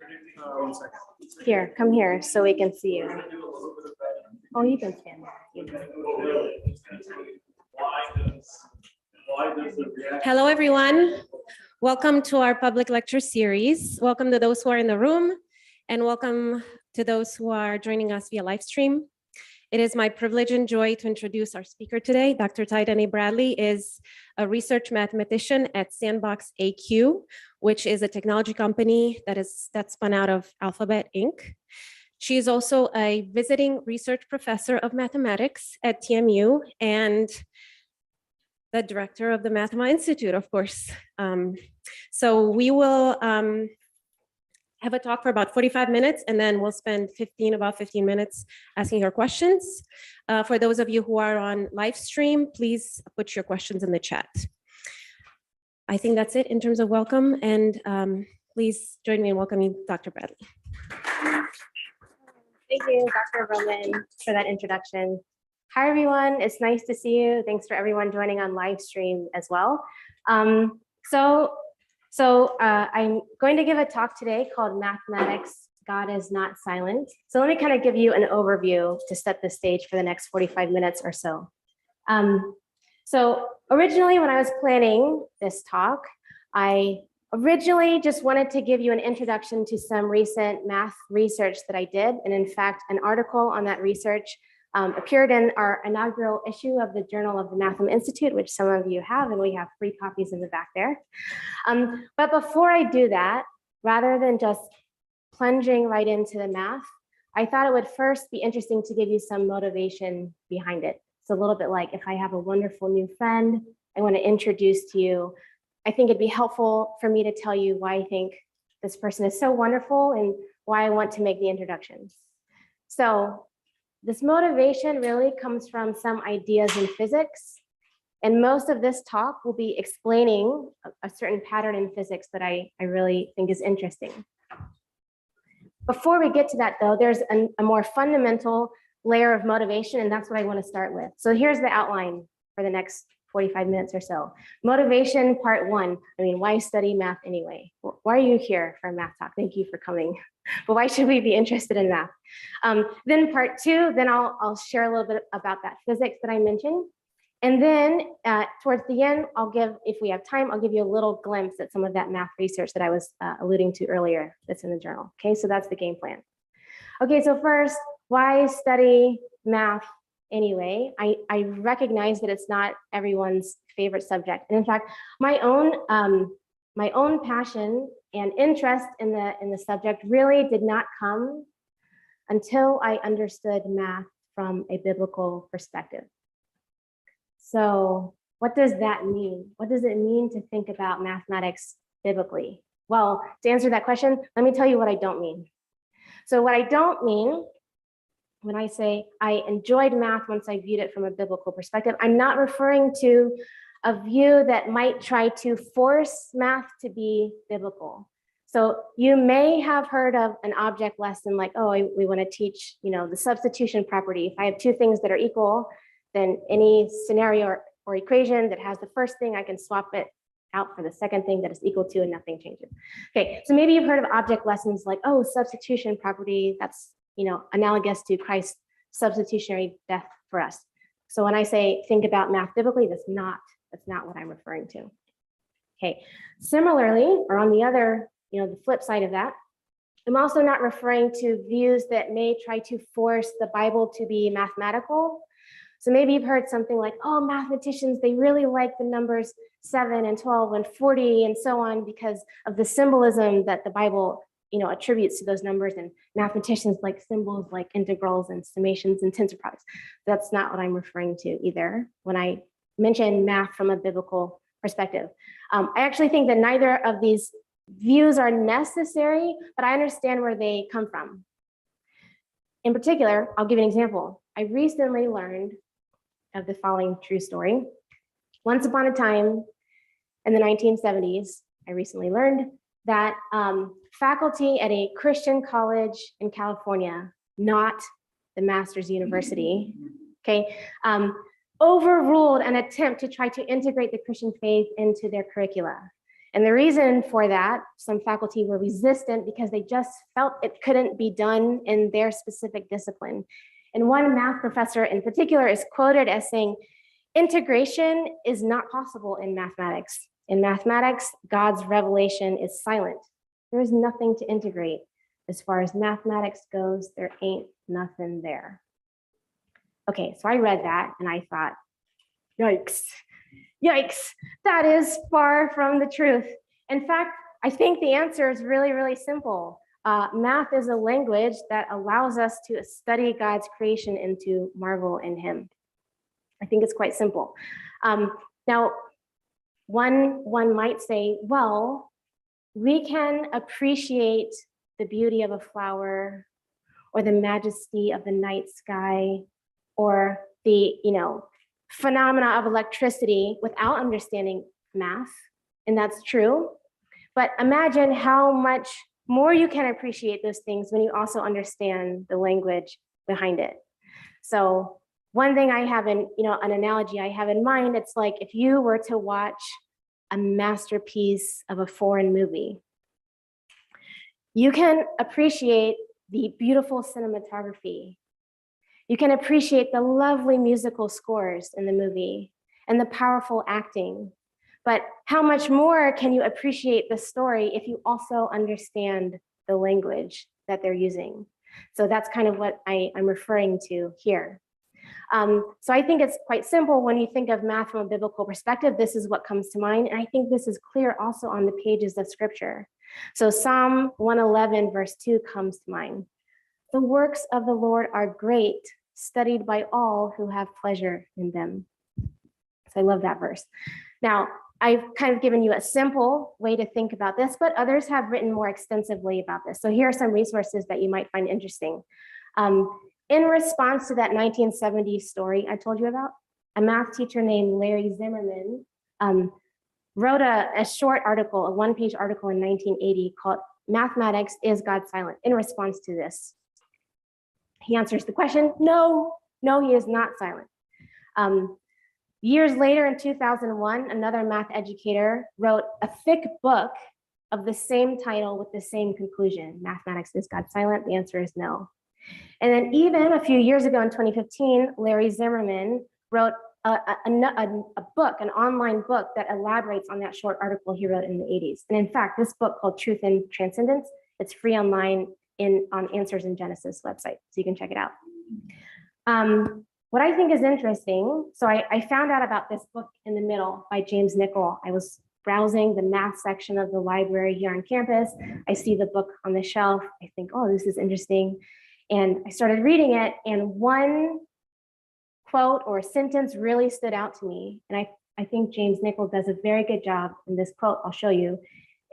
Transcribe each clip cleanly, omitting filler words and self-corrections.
1 second. Here, come here so we can see you. Oh, you can stand there. Hello, everyone. Welcome to our public lecture series. Welcome to those who are in the room, and welcome to those who are joining us via live stream. It is my privilege and joy to introduce our speaker today. Dr. Tai-Danae is a research mathematician at Sandbox AQ, which is a technology company that spun out of Alphabet Inc. She is also a visiting research professor of mathematics at TMU and the director of the Mathema Institute, of course. So we will have a talk for about 45 minutes, and then we'll spend about 15 minutes asking her questions. For those of you who are on live stream, please put your questions in the chat. I think that's it in terms of welcome, and please join me in welcoming Dr. Bradley. Thank you, Dr. Roman, for that introduction. Hi, everyone. It's nice to see you. Thanks for everyone joining on live stream as well. I'm going to give a talk today called Mathematics, God is Not Silent. So let me kind of give you an overview to set the stage for the next 45 minutes or so. So originally when I was planning this talk, I originally just wanted to give you an introduction to some recent math research that I did. And in fact, an article on that research appeared in our inaugural issue of the Journal of the Mathema Institute, which some of you have, and we have free copies in the back there. But before I do that, rather than just plunging right into the math, I thought it would first be interesting to give you some motivation behind it. It's a little bit like if I have a wonderful new friend I want to introduce to you, I think it'd be helpful for me to tell you why I think this person is so wonderful and why I want to make the introductions. So this motivation really comes from some ideas in physics. And most of this talk will be explaining a certain pattern in physics that I really think is interesting. Before we get to that though, there's a more fundamental layer of motivation, and that's what I want to start with. So here's the outline for the next 45 minutes or so. Motivation part one. Why study math anyway? Why are you here for a math talk? Thank you for coming. But why should we be interested in math? Then part two, then I'll share a little bit about that physics that I mentioned. And then towards the end, if we have time, I'll give you a little glimpse at some of that math research that I was alluding to earlier that's in the journal. Okay, so that's the game plan. Okay, so first, why study math anyway? I recognize that it's not everyone's favorite subject. And in fact, my own passion and interest in the subject really did not come until I understood math from a biblical perspective. So what does that mean? What does it mean to think about mathematics biblically? Well, to answer that question, let me tell you what I don't mean. So what I don't mean when I say I enjoyed math once I viewed it from a biblical perspective, I'm not referring to a view that might try to force math to be biblical. So you may have heard of an object lesson like, oh, we want to teach, the substitution property. If I have two things that are equal, then any scenario or equation that has the first thing, I can swap it out for the second thing that is equal to and nothing changes. Okay, so maybe you've heard of object lessons like, oh, substitution property, that's analogous to Christ's substitutionary death for us. So when I say think about math biblically, that's not what I'm referring to. Okay, similarly, or on the other, the flip side of that, I'm also not referring to views that may try to force the Bible to be mathematical. So maybe you've heard something like, oh, mathematicians, they really like the numbers 7 and 12 and 40 and so on because of the symbolism that the Bible attributes to those numbers, and mathematicians like symbols like integrals and summations and tensor products. That's not what I'm referring to either when I mention math from a biblical perspective. I actually think that neither of these views are necessary, but I understand where they come from. In particular, I'll give you an example. I recently learned of the following true story. Once upon a time in the 1970s, I recently learned that faculty at a Christian college in California, not the Master's University, okay, overruled an attempt to try to integrate the Christian faith into their curricula. And the reason for that, some faculty were resistant because they just felt it couldn't be done in their specific discipline. And one math professor in particular is quoted as saying, integration is not possible in mathematics. In mathematics, God's revelation is silent. There is nothing to integrate. As far as mathematics goes, there ain't nothing there. Okay, so I read that and I thought, yikes, that is far from the truth. In fact, I think the answer is really, really simple. Math is a language that allows us to study God's creation and to marvel in him. I think it's quite simple. Now, one might say, well, we can appreciate the beauty of a flower or the majesty of the night sky or the phenomena of electricity without understanding math, and that's true. But imagine how much more you can appreciate those things when you also understand the language behind it. So one thing I have in, an analogy I have in mind, it's like if you were to watch a masterpiece of a foreign movie, you can appreciate the beautiful cinematography. You can appreciate the lovely musical scores in the movie and the powerful acting. But how much more can you appreciate the story if you also understand the language that they're using? So that's kind of what I'm referring to here. So I think it's quite simple when you think of math from a biblical perspective. This is what comes to mind. And I think this is clear also on the pages of scripture. So Psalm 111 verse 2 comes to mind. The works of the Lord are great, studied by all who have pleasure in them. So I love that verse. Now, I've kind of given you a simple way to think about this, but others have written more extensively about this. So here are some resources that you might find interesting. In response to that 1970s story I told you about, a math teacher named Larry Zimmerman wrote a short article, a one-page article in 1980 called Mathematics, Is God Silent? In response to this. He answers the question, no, he is not silent. Years later in 2001, another math educator wrote a thick book of the same title with the same conclusion. Mathematics, is God silent? The answer is no. And then even a few years ago in 2015, Larry Zimmerman wrote a book, an online book that elaborates on that short article he wrote in the 80s. And in fact, this book called Truth and Transcendence, it's free online on Answers in Genesis website, so you can check it out. What I think is interesting, so I found out about this book in the middle by James Nichol. I was browsing the math section of the library here on campus. I see the book on the shelf. I think, oh, this is interesting. And I started reading it, and one quote or sentence really stood out to me. And I think James Nichol does a very good job in this quote, I'll show you,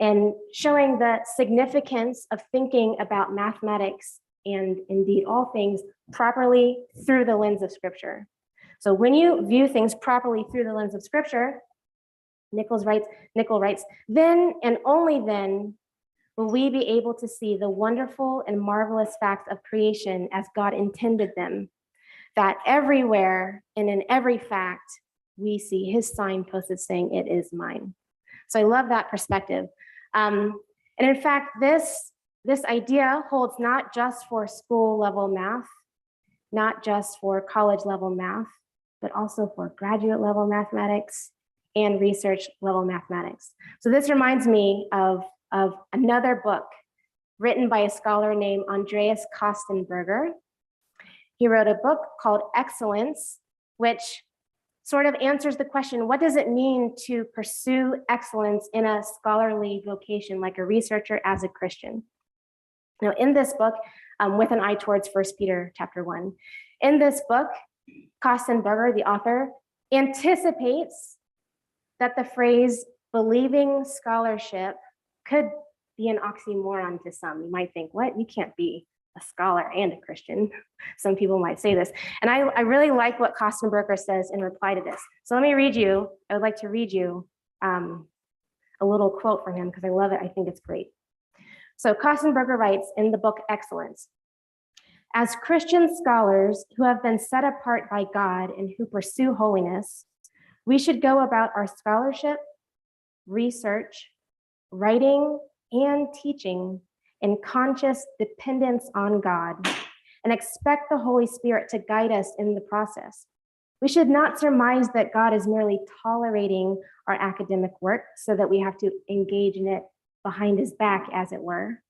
and showing the significance of thinking about mathematics and indeed all things properly through the lens of scripture. So when you view things properly through the lens of scripture, Nichol writes, then and only then will we be able to see the wonderful and marvelous facts of creation as God intended them, that everywhere and in every fact, we see his signposted saying, it is mine. So I love that perspective. And in fact, this idea holds not just for school level math, not just for college level math, but also for graduate level mathematics and research level mathematics. So this reminds me of another book written by a scholar named Andreas Kostenberger. He wrote a book called Excellence, which sort of answers the question, what does it mean to pursue excellence in a scholarly vocation like a researcher as a Christian? Now, in this book, with an eye towards 1 Peter chapter 1, in this book, Kostenberger, the author, anticipates that the phrase believing scholarship could be an oxymoron to some. You might think, what? You can't be a scholar and a Christian. Some people might say this. And I really like what Kostenberger says in reply to this. So let me read you, I would like to read you a little quote from him because I love it. I think it's great. So Kostenberger writes in the book Excellence, as Christian scholars who have been set apart by God and who pursue holiness, we should go about our scholarship, research, writing, and teaching in conscious dependence on God, and expect the Holy Spirit to guide us in the process. We should not surmise that God is merely tolerating our academic work so that we have to engage in it behind his back, as it were.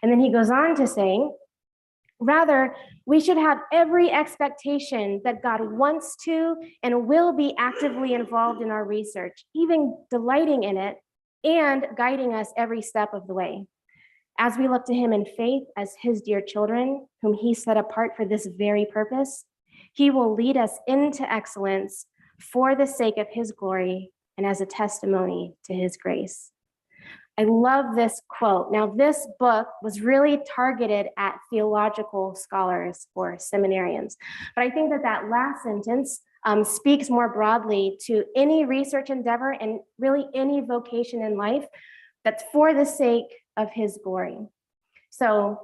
And then he goes on to say, rather, we should have every expectation that God wants to and will be actively involved in our research, even delighting in it and guiding us every step of the way. As we look to him in faith as his dear children, whom he set apart for this very purpose, he will lead us into excellence for the sake of his glory and as a testimony to his grace. I love this quote. Now, this book was really targeted at theological scholars or seminarians, but I think that that last sentence speaks more broadly to any research endeavor and really any vocation in life that's for the sake of his glory. So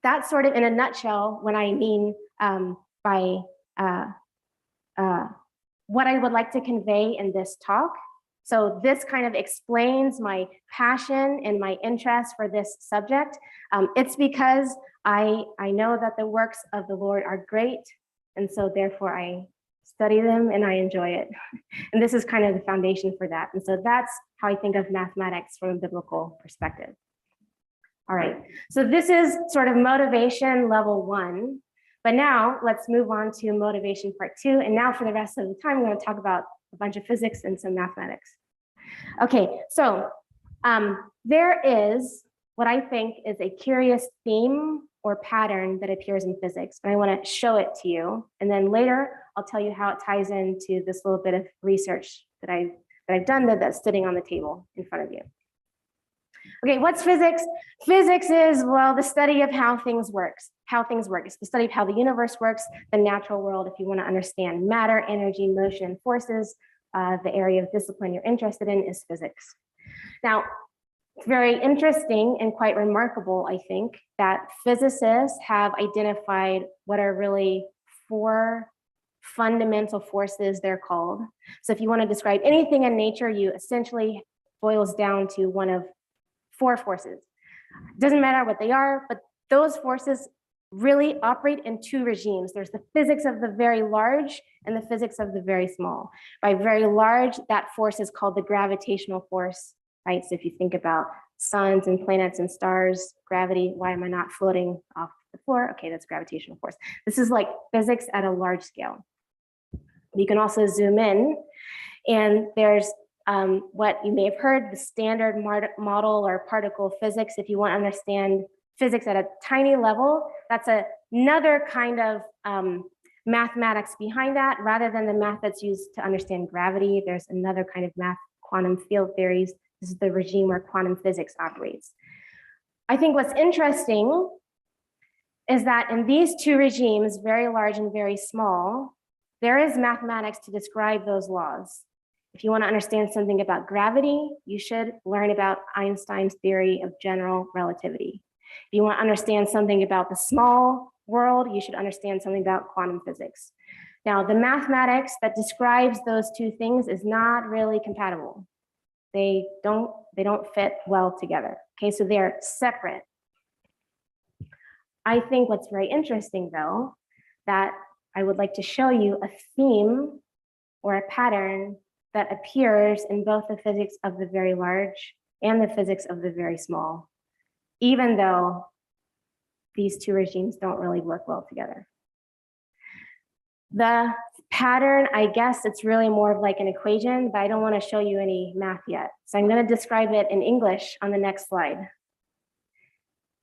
that's sort of in a nutshell what I mean by what I would like to convey in this talk. So this kind of explains my passion and my interest for this subject. It's because I know that the works of the Lord are great, and so therefore I study them and I enjoy it. And this is kind of the foundation for that. And so that's how I think of mathematics from a biblical perspective. All right, so this is sort of motivation level 1. But now let's move on to motivation part 2. And now for the rest of the time, we're going to talk about a bunch of physics and some mathematics. Okay, so there is what I think is a curious theme or pattern that appears in physics, and I want to show it to you. And then later, I'll tell you how it ties into this little bit of research that I've done that's sitting on the table in front of you. Okay, what's physics? Physics is, well, the study of how things work. It's the study of how the universe works, the natural world, if you want to understand matter, energy, motion, and forces. The area of discipline you're interested in is physics. Now, it's very interesting and quite remarkable, I think, that physicists have identified what are really 4 fundamental forces, they're called. So if you want to describe anything in nature, you essentially boils down to one of 4 forces. It doesn't matter what they are, but those forces really operate in 2 regimes. There's the physics of the very large and the physics of the very small. By very large, that force is called the gravitational force, right? So if you think about suns and planets and stars, gravity, why am I not floating off the floor? Okay, that's gravitational force. This is like physics at a large scale. You can also zoom in, and there's what you may have heard, the standard model or particle physics. If you want to understand physics at a tiny level, that's another kind of mathematics behind that. Rather than the math that's used to understand gravity, there's another kind of math, quantum field theories. This is the regime where quantum physics operates. I think what's interesting is that in these 2 regimes, very large and very small, there is mathematics to describe those laws. If you want to understand something about gravity, you should learn about Einstein's theory of general relativity. If you want to understand something about the small world, you should understand something about quantum physics. Now, the mathematics that describes those 2 things is not really compatible. They don't fit well together. Okay, so they're separate. I think what's very interesting, though, that I would like to show you a theme or a pattern that appears in both the physics of the very large and the physics of the very small, even though these 2 regimes don't really work well together. The pattern, I guess it's really more of like an equation, but I don't want to show you any math yet. So I'm going to describe it in English on the next slide.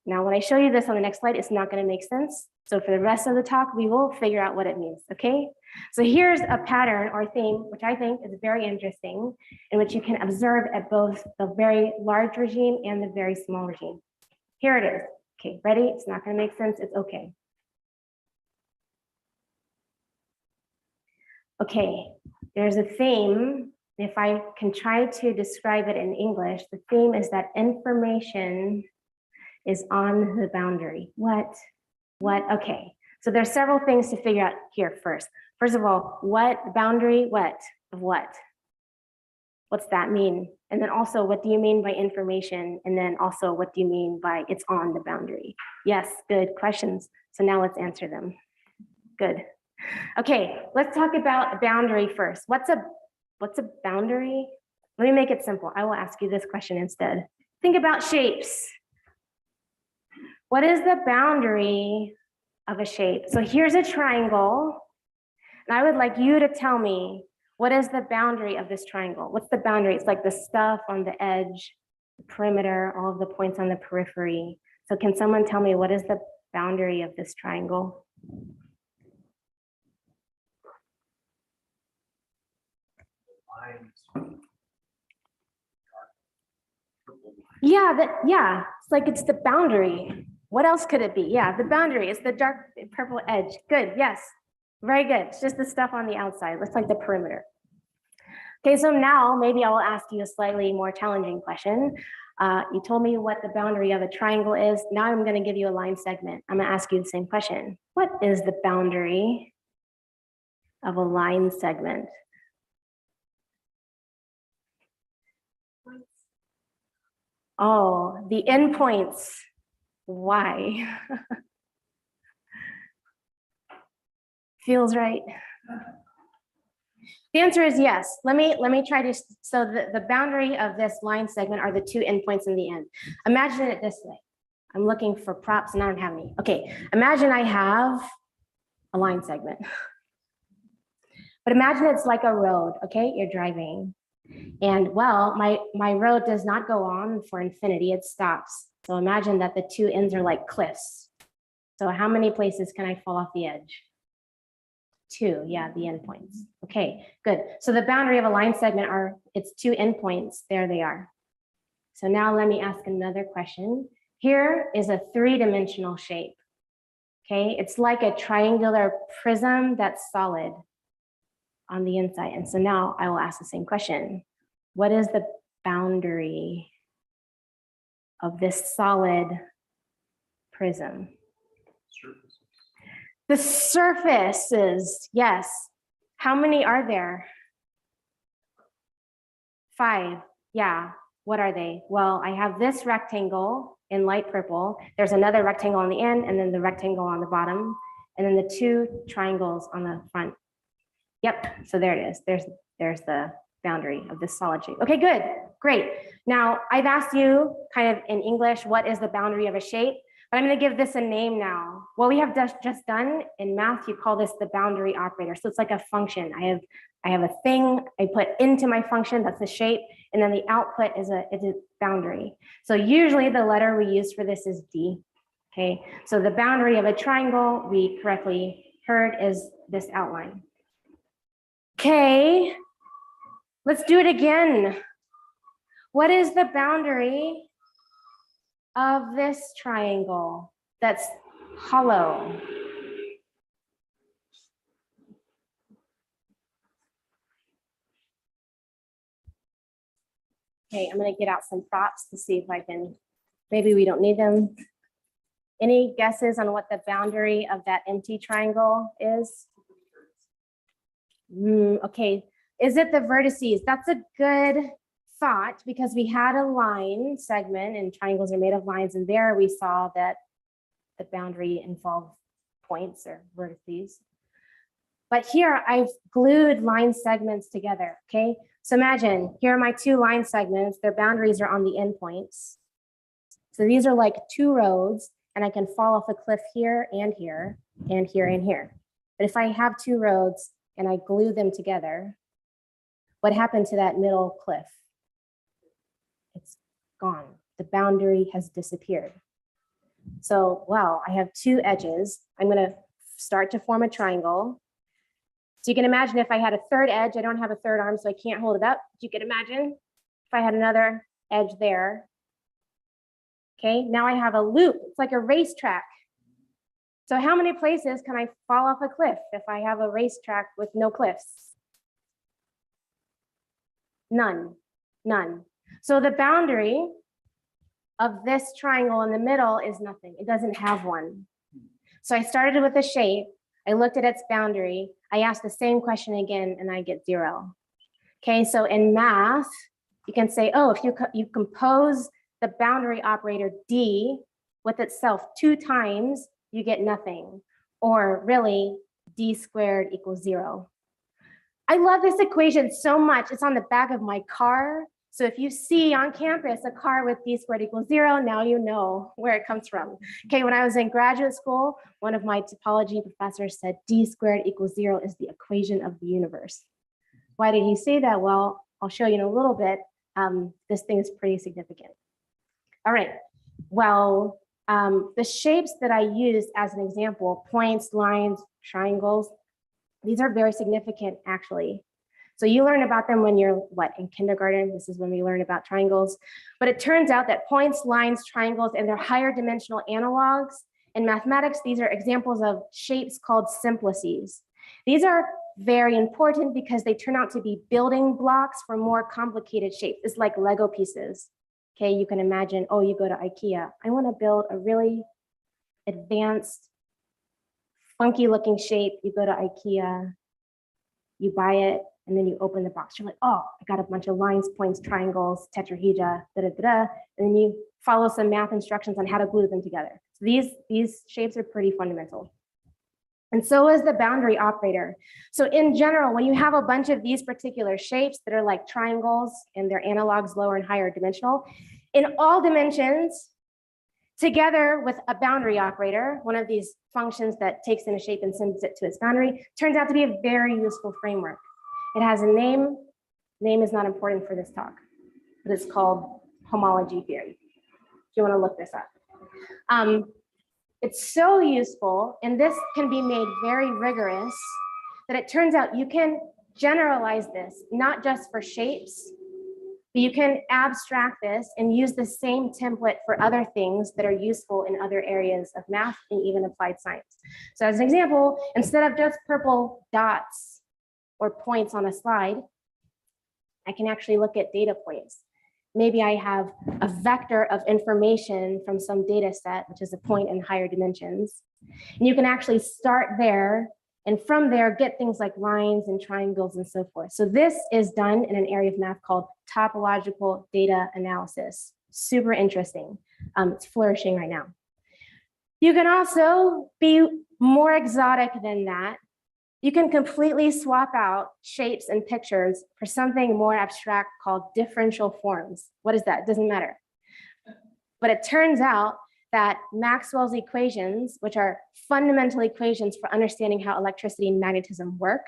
Now, when I show you this on the next slide, it's not going to make sense. So for the rest of the talk, we will figure out what it means, okay? So here's a pattern or theme, which I think is very interesting, in which you can observe at both the very large regime and the very small regime. Here it is. Okay, ready? It's not going to make sense. It's okay. Okay, there's a theme. If I can try to describe it in English, the theme is that information is on the boundary. What? Okay, so there's several things to figure out here first. First of all, what boundary, what? Of what? What's that mean? And then also, what do you mean by information? And then also, what do you mean by it's on the boundary? Yes, good questions. So now let's answer them. Good. Okay, let's talk about boundary first. What's a boundary? Let me make it simple. I will ask you this question instead. Think about shapes. What is the boundary of a shape? So here's a triangle, and I would like you to tell me, what is the boundary of this triangle? What's the boundary? It's like the stuff on the edge, the perimeter, all of the points on the periphery. So can someone tell me what is the boundary of this triangle? Yeah, it's like it's the boundary. What else could it be? Yeah, the boundary is the dark purple edge. Good, yes, very good. It's just the stuff on the outside. Looks like the perimeter. Okay, so now maybe I will ask you a slightly more challenging question. You told me what the boundary of a triangle is. Now I'm going to give you a line segment. I'm going to ask you the same question. What is the boundary of a line segment? Oh, the endpoints. Why? Feels right. The answer is yes. Let me try to, so the boundary of this line segment are the two endpoints in the end. Imagine it this way. I'm looking for props and I don't have any. Okay, imagine I have a line segment. But imagine it's like a road, okay? You're driving. And well, my road does not go on for infinity, it stops. So imagine that the two ends are like cliffs. So how many places can I fall off the edge? Two, yeah, the endpoints. Okay, good. So the boundary of a line segment are its two endpoints. There they are. So now let me ask another question. Here is a three-dimensional shape. Okay, it's like a triangular prism that's solid on the inside. And so now I will ask the same question. What is the boundary of this solid prism? The surfaces, yes. How many are there? 5, yeah. What are they? Well, I have this rectangle in light purple. There's another rectangle on the end, and then the rectangle on the bottom, and then the two triangles on the front. Yep, so there it is. There's the boundary of this solid shape. Okay, good, great. Now, I've asked you kind of in English, what is the boundary of a shape? But I'm gonna give this a name now. What we have just done in math, you call this the boundary operator. So it's like a function. I have a thing I put into my function, that's the shape, and then the output is a boundary. So usually the letter we use for this is D, okay? So the boundary of a triangle, we correctly heard, is this outline. Okay, let's do it again. What is the boundary of this triangle that's hollow? Okay, I'm gonna get out some props to see if I can, maybe we don't need them. Any guesses on what the boundary of that empty triangle is? Okay, is it the vertices? That's a good thought because we had a line segment and triangles are made of lines, and there we saw that the boundary involved points or vertices. But here I've glued line segments together, okay? So imagine, here are my two line segments, their boundaries are on the endpoints. So these are like two roads, and I can fall off a cliff here and here and here and here. But if I have two roads and I glue them together, what happened to that middle cliff? It's gone. The boundary has disappeared. So, well, I have two edges. I'm gonna start to form a triangle. So you can imagine if I had a third edge, I don't have a third arm, so I can't hold it up. You can imagine if I had another edge there. Okay, now I have a loop. It's like a racetrack. So how many places can I fall off a cliff if I have a racetrack with no cliffs? None, none. So the boundary of this triangle in the middle is nothing. It doesn't have one. So I started with a shape. I looked at its boundary. I asked the same question again and I get 0. Okay, so in math, you can say, oh, if you compose the boundary operator D with itself 2 times, you get nothing. Or really, D squared equals 0. I love this equation so much. It's on the back of my car. So if you see on campus a car with D squared equals 0, now you know where it comes from. Okay, when I was in graduate school, one of my topology professors said D squared equals 0 is the equation of the universe. Why did he say that? Well, I'll show you in a little bit. This thing is pretty significant. All right, well, the shapes that I used as an example, points, lines, triangles, these are very significant actually. So you learn about them when you're in kindergarten. This is when we learn about triangles. But it turns out that points, lines, triangles, and their higher dimensional analogs in mathematics, these are examples of shapes called simplices. These are very important because they turn out to be building blocks for more complicated shapes. It's like Lego pieces. Okay, you can imagine, oh, you go to IKEA. I want to build a really advanced, funky looking shape. You go to IKEA, you buy it, and then you open the box. You're like, oh, I got a bunch of lines, points, triangles, tetrahedra, and then you follow some math instructions on how to glue them together. So these shapes are pretty fundamental. And so is the boundary operator. So in general, when you have a bunch of these particular shapes that are like triangles and their analogs lower and higher dimensional, in all dimensions, together with a boundary operator, one of these functions that takes in a shape and sends it to its boundary, turns out to be a very useful framework. It has a name. Name is not important for this talk, but it's called homology theory. If you want to look this up. It's so useful, and this can be made very rigorous, that it turns out you can generalize this, not just for shapes, but you can abstract this and use the same template for other things that are useful in other areas of math and even applied science. So as an example, instead of just purple dots or points on a slide, I can actually look at data points. Maybe I have a vector of information from some data set, which is a point in higher dimensions. And you can actually start there, and from there get things like lines and triangles and so forth. So this is done in an area of math called topological data analysis. Super interesting. It's flourishing right now. You can also be more exotic than that. You can completely swap out shapes and pictures for something more abstract called differential forms. What is that? It doesn't matter. But it turns out that Maxwell's equations, which are fundamental equations for understanding how electricity and magnetism work,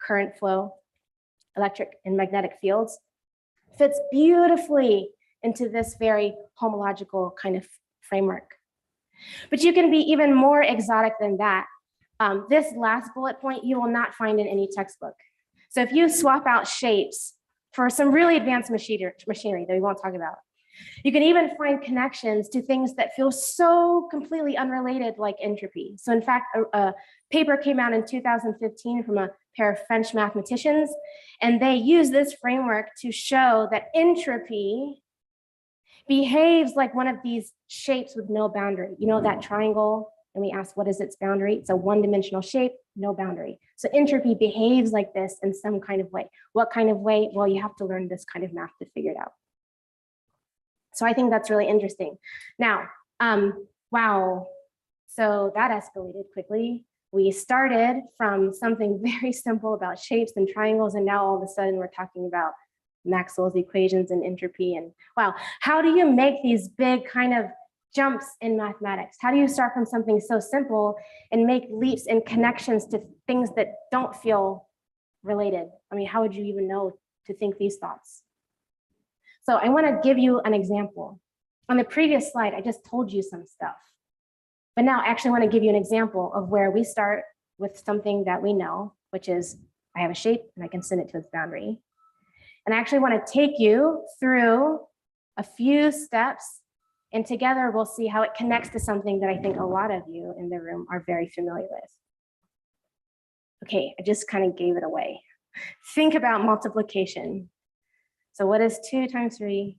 current flow, electric and magnetic fields, fits beautifully into this very homological kind of framework. But you can be even more exotic than that. This last bullet point, you will not find in any textbook. So if you swap out shapes for some really advanced machinery that we won't talk about, you can even find connections to things that feel so completely unrelated, like entropy. So in fact, a paper came out in 2015 from a pair of French mathematicians, and they use this framework to show that entropy behaves like one of these shapes with no boundary. You know that triangle? And we ask, what is its boundary? It's a one-dimensional shape, no boundary. So entropy behaves like this in some kind of way. What kind of way? Well, you have to learn this kind of math to figure it out. So I think that's really interesting. Now, wow. So that escalated quickly. We started from something very simple about shapes and triangles, and now all of a sudden we're talking about Maxwell's equations and entropy. And wow, how do you make these big kind of jumps in mathematics? How do you start from something so simple and make leaps and connections to things that don't feel related? I mean, how would you even know to think these thoughts? So I want to give you an example. On the previous slide, I just told you some stuff. But now I actually want to give you an example of where we start with something that we know, which is I have a shape and I can send it to its boundary. And I actually want to take you through a few steps, and together we'll see how it connects to something that I think a lot of you in the room are very familiar with. Okay, I just kind of gave it away. Think about multiplication. So what is 2 times 3?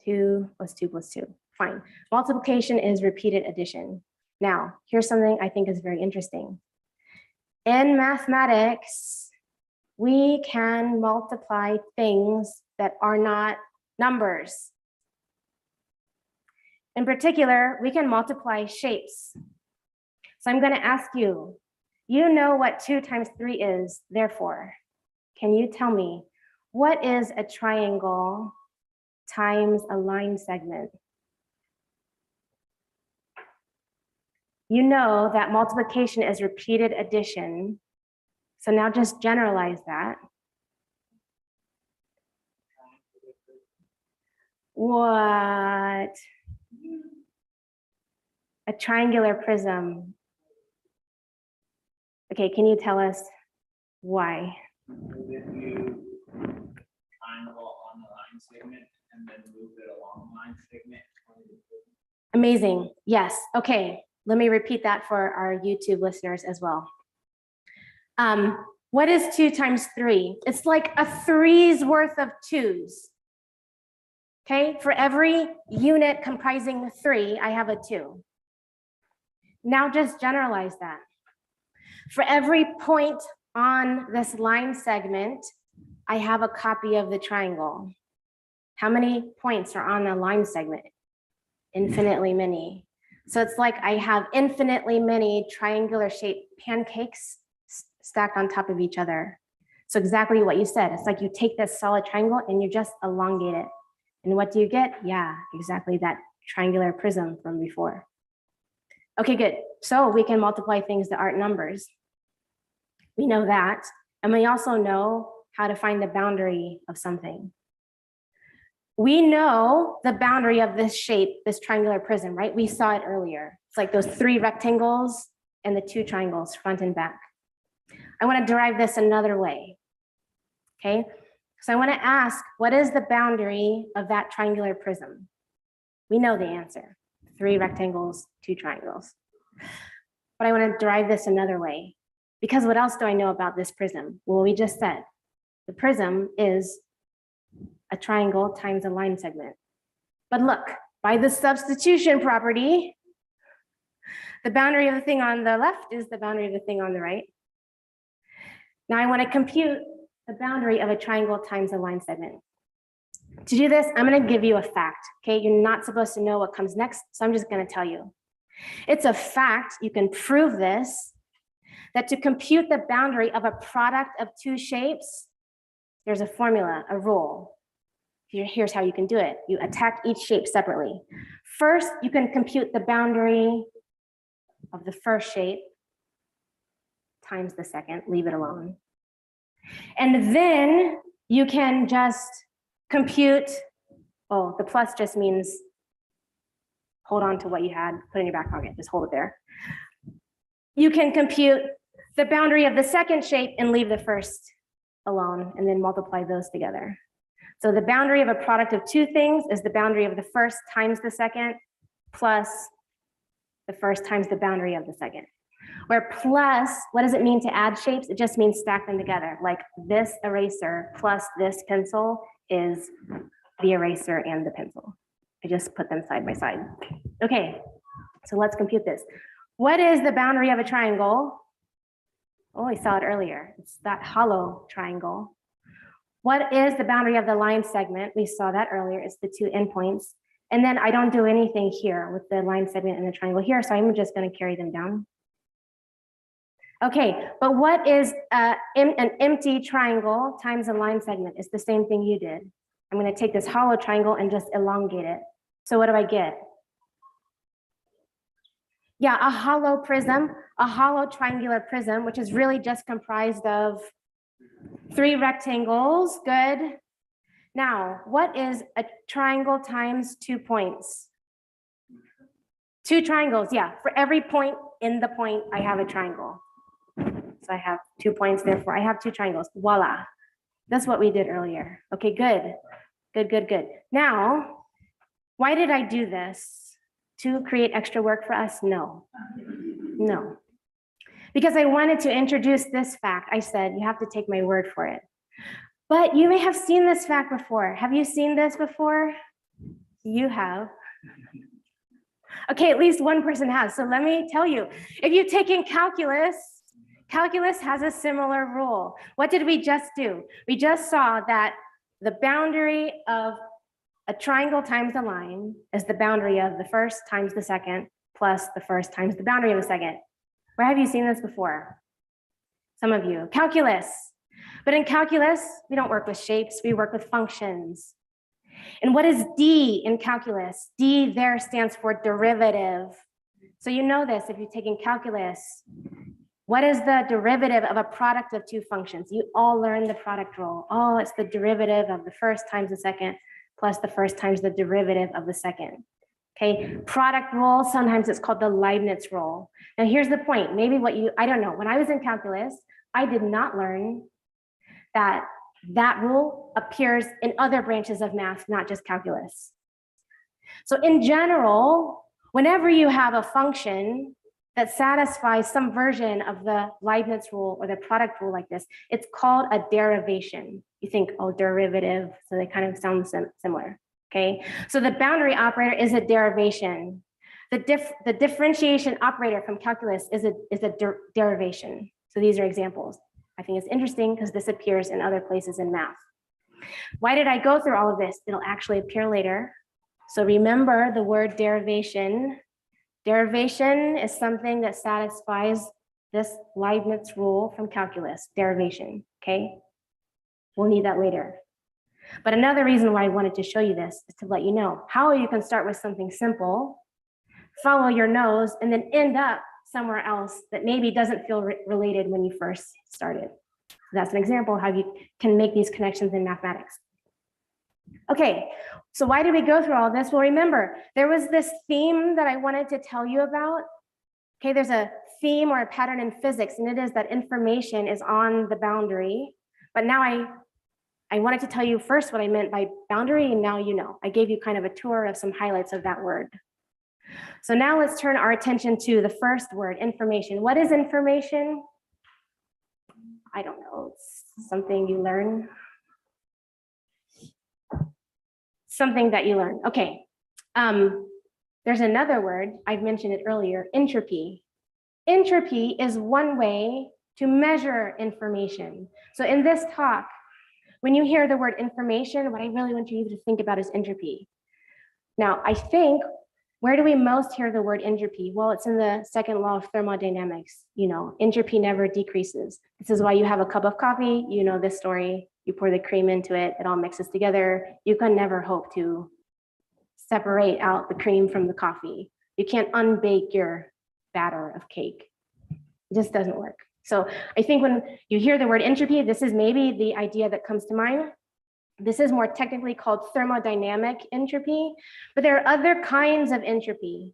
2 plus 2 plus 2. Fine. Multiplication is repeated addition. Now, here's something I think is very interesting. In mathematics, we can multiply things that are not numbers. In particular, we can multiply shapes. So I'm going to ask you, you know what 2 times 3 is, therefore, can you tell me what is a triangle times a line segment? You know that multiplication is repeated addition. So now just generalize that. What? A triangular prism. Okay, can you tell us why? If you triangle on the line segment and then move it along the line segment. Amazing. Yes. Okay. Let me repeat that for our YouTube listeners as well. What is 2 times 3? It's like a 3's worth of 2's. Okay. For every unit comprising 3, I have a 2. Now just generalize that. For every point on this line segment, I have a copy of the triangle. How many points are on the line segment? Infinitely many. So it's like I have infinitely many triangular shaped pancakes stacked on top of each other. So exactly what you said. It's like you take this solid triangle and you just elongate it. And what do you get? Yeah, exactly that triangular prism from before. Okay, good. So we can multiply things that aren't numbers. We know that. And we also know how to find the boundary of something. We know the boundary of this shape, this triangular prism, right? We saw it earlier. It's like those 3 rectangles and the 2 triangles, front and back. I want to derive this another way. Okay, so I want to ask, what is the boundary of that triangular prism? We know the answer. 3 rectangles, 2 triangles. But I want to derive this another way. Because what else do I know about this prism? Well, we just said the prism is a triangle times a line segment. But look, by the substitution property, the boundary of the thing on the left is the boundary of the thing on the right. Now I want to compute the boundary of a triangle times a line segment. To do this, I'm going to give you a fact. Okay, you're not supposed to know what comes next, so I'm just going to tell you. It's a fact, you can prove this, that to compute the boundary of a product of 2 shapes, there's a formula, a rule. Here's how you can do it. You attack each shape separately. First, you can compute the boundary of the first shape times the second, leave it alone. And then you can just compute, oh, the plus just means hold on to what you had, put in your back pocket, just hold it there. You can compute the boundary of the second shape and leave the first alone, and then multiply those together. So the boundary of a product of 2 things is the boundary of the first times the second, plus the first times the boundary of the second. Where plus, what does it mean to add shapes? It just means stack them together. Like this eraser plus this pencil is the eraser and the pencil. I just put them side by side. Okay, so let's compute this. What is the boundary of a triangle? Oh, we saw it earlier. It's that hollow triangle. What is the boundary of the line segment? We saw that earlier. It's the 2 endpoints. And then I don't do anything here with the line segment and the triangle here, so I'm just going to carry them down. Okay, but what is an empty triangle times a line segment? It's the same thing you did. I'm going to take this hollow triangle and just elongate it. So what do I get? Yeah, a hollow prism, a hollow triangular prism, which is really just comprised of 3 rectangles. Good. Now, what is a triangle times 2 points? 2 triangles, yeah. For every point in the point, I have a triangle. So I have 2 points, therefore I have 2 triangles. Voila. That's what we did earlier. Okay, good. Good, good, good. Now, why did I do this? To create extra work for us? No. No. Because I wanted to introduce this fact. I said, you have to take my word for it. But you may have seen this fact before. Have you seen this before? You have. Okay, at least one person has. So let me tell you, if you've taken calculus, Calculus has a similar rule. What did we just do? We just saw that the boundary of a triangle times the line is the boundary of the first times the second plus the first times the boundary of the second. Where have you seen this before? Some of you. Calculus. But in calculus, we don't work with shapes, we work with functions. And what is D in calculus? D there stands for derivative. So you know this if you're taking calculus. What is the derivative of a product of two functions? You all learn the product rule. Oh, it's the derivative of the first times the second plus the first times the derivative of the second. Okay, product rule, sometimes it's called the Leibniz rule. Now here's the point, maybe I don't know, when I was in calculus, I did not learn that that rule appears in other branches of math, not just calculus. So in general, whenever you have a function that satisfies some version of the Leibniz rule or the product rule like this, it's called a derivation. You think, oh, derivative, so they kind of sound similar, okay? So the boundary operator is a derivation. The differentiation operator from calculus is a derivation. So these are examples. I think it's interesting because this appears in other places in math. Why did I go through all of this? It'll actually appear later. So remember the word derivation. Derivation is something that satisfies this Leibniz rule from calculus, derivation, okay? We'll need that later. But another reason why I wanted to show you this is to let you know how you can start with something simple, follow your nose, and then end up somewhere else that maybe doesn't feel related when you first started. So that's an example of how you can make these connections in mathematics. Okay, so why did we go through all this? Well, remember, there was this theme that I wanted to tell you about. Okay, there's a theme or a pattern in physics, and it is that information is on the boundary. But now I wanted to tell you first what I meant by boundary, and now you know. I gave you kind of a tour of some highlights of that word. So now let's turn our attention to the first word, information. What is information? I don't know, it's something you learn. Something that you learn, okay. There's another word, I've mentioned it earlier, entropy. Entropy is one way to measure information. So in this talk, when you hear the word information, what I really want you to think about is entropy. Now, I think, where do we most hear the word entropy? Well, it's in the second law of thermodynamics. You know, entropy never decreases. This is why you have a cup of coffee, you know this story. You pour the cream into it, it all mixes together. You can never hope to separate out the cream from the coffee. You can't unbake your batter of cake. It just doesn't work. So I think when you hear the word entropy, this is maybe the idea that comes to mind. This is more technically called thermodynamic entropy, but there are other kinds of entropy.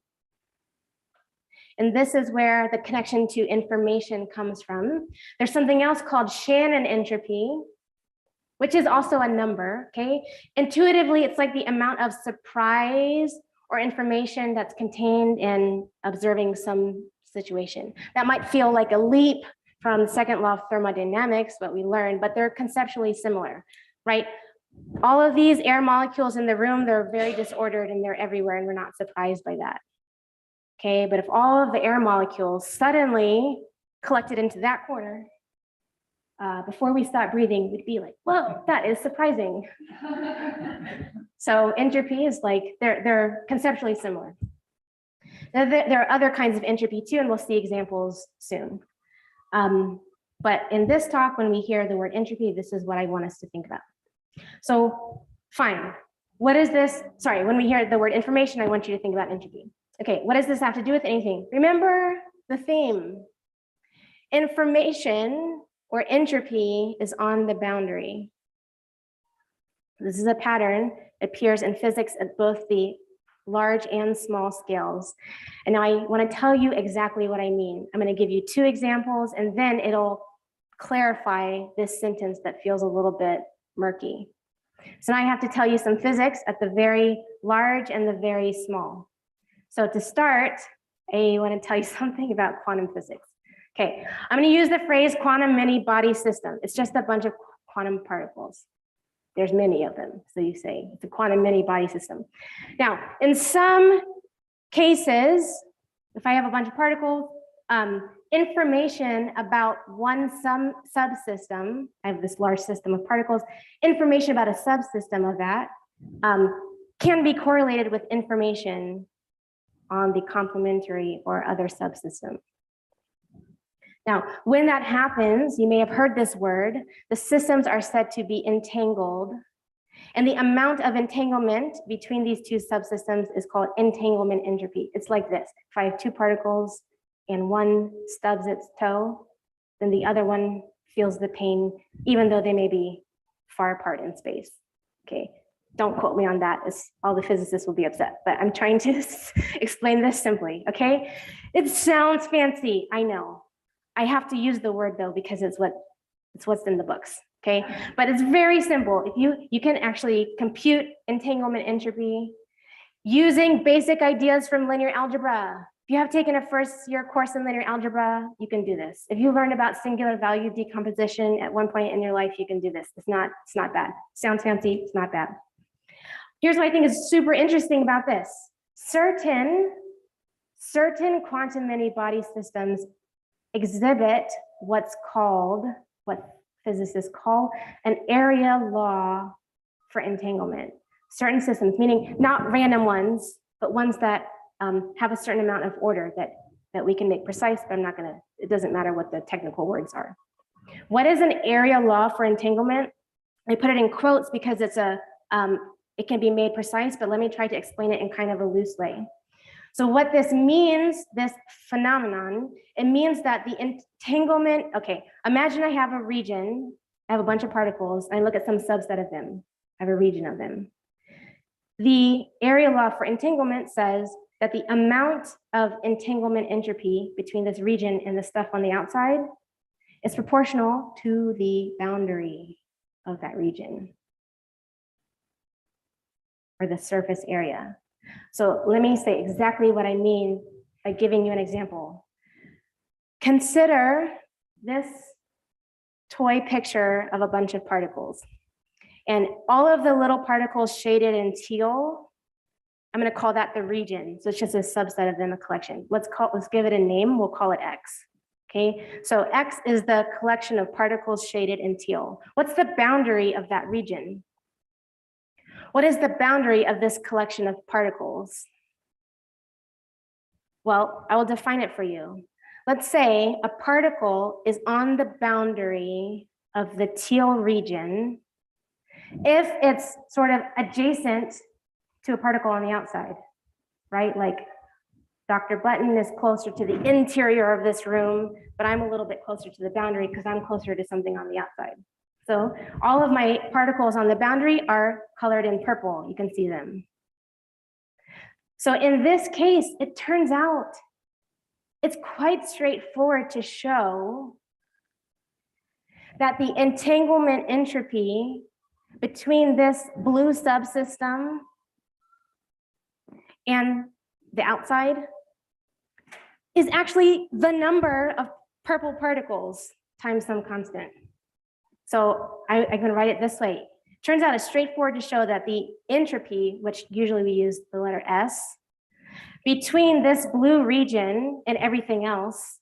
And this is where the connection to information comes from. There's something else called Shannon entropy, which is also a number, okay? Intuitively, it's like the amount of surprise or information that's contained in observing some situation. That might feel like a leap from the second law of thermodynamics, what we learned, but they're conceptually similar, right? All of these air molecules in the room, they're very disordered and they're everywhere and we're not surprised by that. Okay, but if all of the air molecules suddenly collected into that corner, before we stop breathing, we'd be like, whoa, that is surprising. So entropy is like, they're conceptually similar. Now, there are other kinds of entropy too, and we'll see examples soon. But in this talk, when we hear the word entropy, this is what I want us to think about. So fine, what is this? Sorry, when we hear the word information, I want you to think about entropy. Okay, what does this have to do with anything? Remember the theme. Information or entropy is on the boundary. This is a pattern that appears in physics at both the large and small scales. And now I want to tell you exactly what I mean. I'm going to give you two examples and then it'll clarify this sentence that feels a little bit murky. So now I have to tell you some physics at the very large and the very small. So to start, I want to tell you something about quantum physics. Okay, I'm going to use the phrase quantum many-body system. It's just a bunch of quantum particles. There's many of them, so you say it's a quantum many-body system. Now, in some cases, if I have a bunch of particles, information about one subsystem, I have this large system of particles, information about a subsystem of that can be correlated with information on the complementary or other subsystem. Now, when that happens, you may have heard this word, the systems are said to be entangled, and the amount of entanglement between these two subsystems is called entanglement entropy. It's like this: if I have two particles and one stubs its toe, then the other one feels the pain, even though they may be far apart in space. Okay, don't quote me on that, as all the physicists will be upset, but I'm trying to explain this simply, okay? It sounds fancy, I know. I have to use the word though, because it's what's in the books, okay? But it's very simple. If you can actually compute entanglement entropy using basic ideas from linear algebra. If you have taken a first-year course in linear algebra, you can do this. If you learned about singular value decomposition at one point in your life, you can do this. It's not bad. Sounds fancy, it's not bad. Here's what I think is super interesting about this. Certain quantum many-body systems exhibit what physicists call an area law for entanglement. Certain systems, meaning not random ones, but ones that have a certain amount of order that we can make precise, but it doesn't matter what the technical words are. What is an area law for entanglement? I put it in quotes because it can be made precise, but let me try to explain it in kind of a loose way. So what this means, this phenomenon, it means that the entanglement, okay, imagine I have a region, I have a bunch of particles, and I look at some subset of them, I have a region of them. The area law for entanglement says that the amount of entanglement entropy between this region and the stuff on the outside is proportional to the boundary of that region, or the surface area. So let me say exactly what I mean by giving you an example. Consider this toy picture of a bunch of particles. And all of the little particles shaded in teal, I'm going to call that the region. So it's just a subset of them, a collection. Let's give it a name. We'll call it X. Okay, so X is the collection of particles shaded in teal. What's the boundary of that region? What is the boundary of this collection of particles? Well, I will define it for you. Let's say a particle is on the boundary of the teal region if it's sort of adjacent to a particle on the outside, right? Like Dr. Button is closer to the interior of this room, but I'm a little bit closer to the boundary because I'm closer to something on the outside. So all of my particles on the boundary are colored in purple. You can see them. So in this case, it turns out it's quite straightforward to show that the entanglement entropy between this blue subsystem and the outside is actually the number of purple particles times some constant. So I can write it this way. Turns out it's straightforward to show that the entropy, which usually we use the letter S, between this blue region and everything else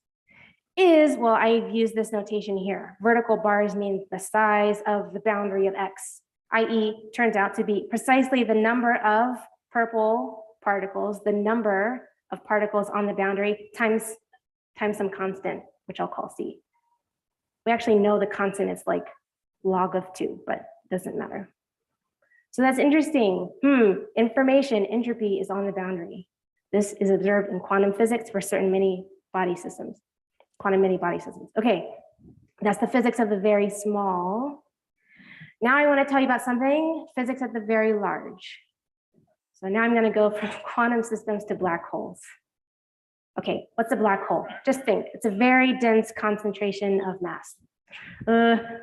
is, well, I've used this notation here. Vertical bars mean the size of the boundary of X, i.e. turns out to be precisely the number of purple particles, the number of particles on the boundary times some constant, which I'll call C. We actually know the constant is like log of 2, but it doesn't matter. So that's interesting. Information entropy is on the boundary. This is observed in quantum physics for certain many body systems, quantum many body systems. Okay, that's the physics of the very small. Now I want to tell you about something, physics at the very large. So now I'm going to go from quantum systems to black holes. Okay, what's a black hole? Just think, it's a very dense concentration of mass.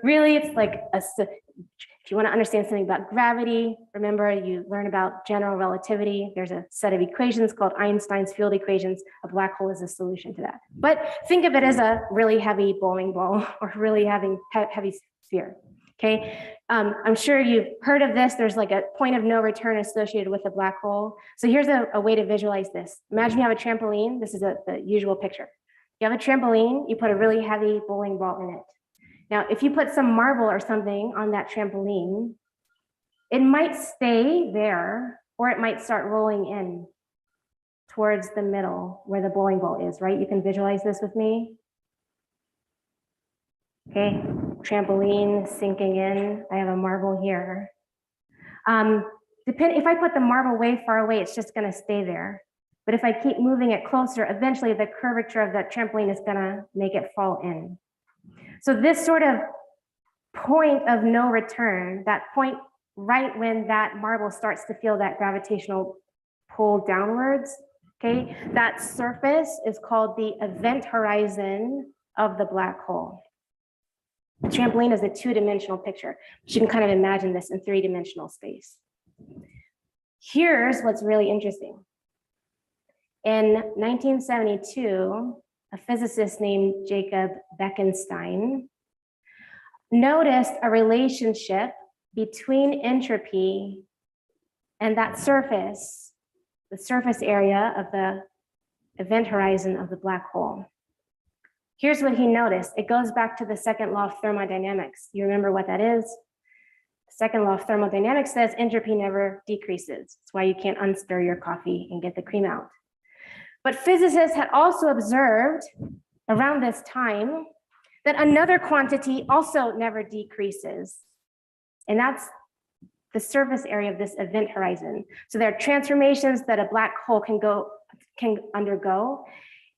Really, it's like if you want to understand something about gravity, remember you learn about general relativity. There's a set of equations called Einstein's field equations. A black hole is a solution to that. But think of it as a really heavy bowling ball or really heavy sphere. Okay, I'm sure you've heard of this. There's like a point of no return associated with a black hole. So here's a way to visualize this. Imagine you have a trampoline. This is the usual picture. You have a trampoline, you put a really heavy bowling ball in it. Now, if you put some marble or something on that trampoline, it might stay there, or it might start rolling in towards the middle where the bowling ball is, right? You can visualize this with me. Okay, trampoline sinking in. I have a marble here. If I put the marble way far away, it's just gonna stay there. But if I keep moving it closer, eventually the curvature of that trampoline is gonna make it fall in. So this sort of point of no return, that point right when that marble starts to feel that gravitational pull downwards, okay, that surface is called the event horizon of the black hole. The trampoline is a two-dimensional picture, but you can kind of imagine this in three-dimensional space. Here's what's really interesting. In 1972, a physicist named Jacob Bekenstein noticed a relationship between entropy and that surface, the surface area of the event horizon of the black hole. Here's what he noticed. It goes back to the second law of thermodynamics. You remember what that is? The second law of thermodynamics says entropy never decreases. That's why you can't unstir your coffee and get the cream out. But physicists had also observed around this time that another quantity also never decreases. And that's the surface area of this event horizon. So there are transformations that a black hole can undergo.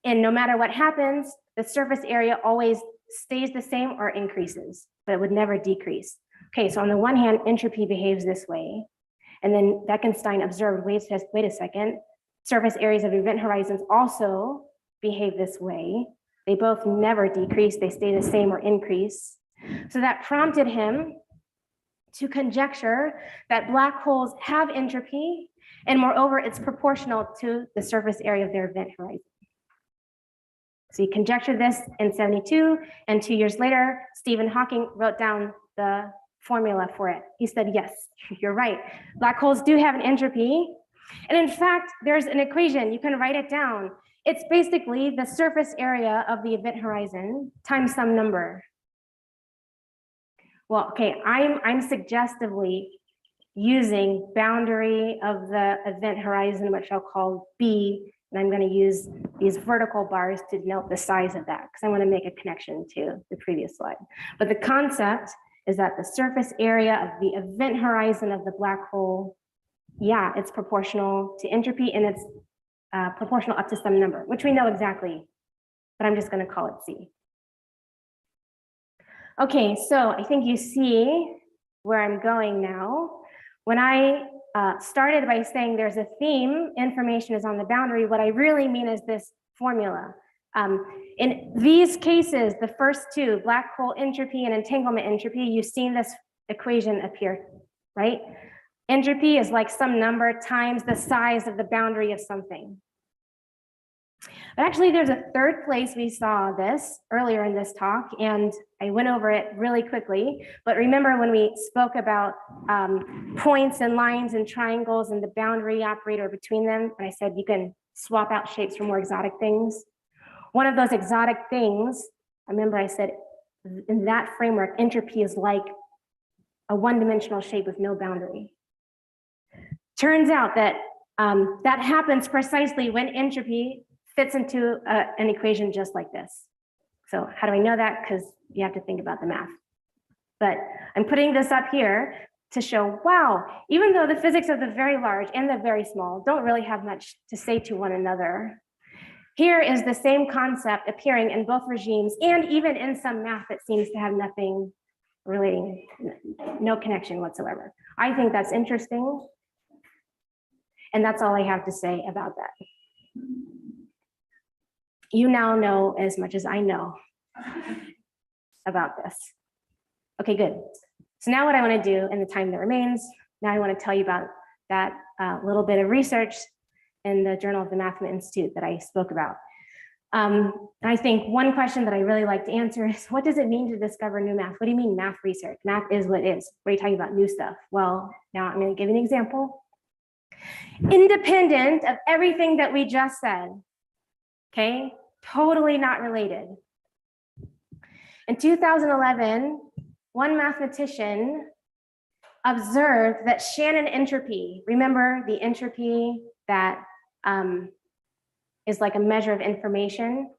And no matter what happens, the surface area always stays the same or increases, but it would never decrease. Okay, so on the one hand, entropy behaves this way. And then Bekenstein observed, wait a second, surface areas of event horizons also behave this way. They both never decrease, they stay the same or increase. So that prompted him to conjecture that black holes have entropy, and moreover, it's proportional to the surface area of their event horizon. So he conjectured this in 72, and 2 years later, Stephen Hawking wrote down the formula for it. He said, yes, you're right. Black holes do have an entropy. And in fact, there's an equation, you can write it down. It's basically the surface area of the event horizon times some number. Well, okay, I'm suggestively using boundary of the event horizon, which I'll call B, and I'm going to use these vertical bars to denote the size of that, because I want to make a connection to the previous slide. But the concept is that the surface area of the event horizon of the black hole, yeah, it's proportional to entropy, and it's proportional up to some number, which we know exactly, but I'm just going to call it C. Okay, so I think you see where I'm going now. When I started by saying there's a theme, information is on the boundary, what I really mean is this formula. In these cases, the first two, black hole entropy and entanglement entropy, you've seen this equation appear, right? Entropy is like some number times the size of the boundary of something. But actually, there's a third place we saw this earlier in this talk, and I went over it really quickly. But remember when we spoke about points and lines and triangles and the boundary operator between them, and I said you can swap out shapes for more exotic things. One of those exotic things, I remember I said in that framework, entropy is like a one-dimensional shape with no boundary. Turns out that that happens precisely when entropy fits into an equation just like this. So how do I know that? Because you have to think about the math. But I'm putting this up here to show, wow, even though the physics of the very large and the very small don't really have much to say to one another, here is the same concept appearing in both regimes, and even in some math that seems to have nothing relating, no connection whatsoever. I think that's interesting. And that's all I have to say about that. You now know as much as I know about this. Okay, good. So now what I want to do in the time that remains, now I want to tell you about that little bit of research in the Journal of the Mathematical Institute that I spoke about. I think one question that I really like to answer is, what does it mean to discover new math? What do you mean math research? Math is what it is. What are you talking about, new stuff? Well, now I'm going to give you an example. Independent of everything that we just said, okay? Totally not related. In 2011, one mathematician observed that Shannon entropy, remember the entropy that is like a measure of information?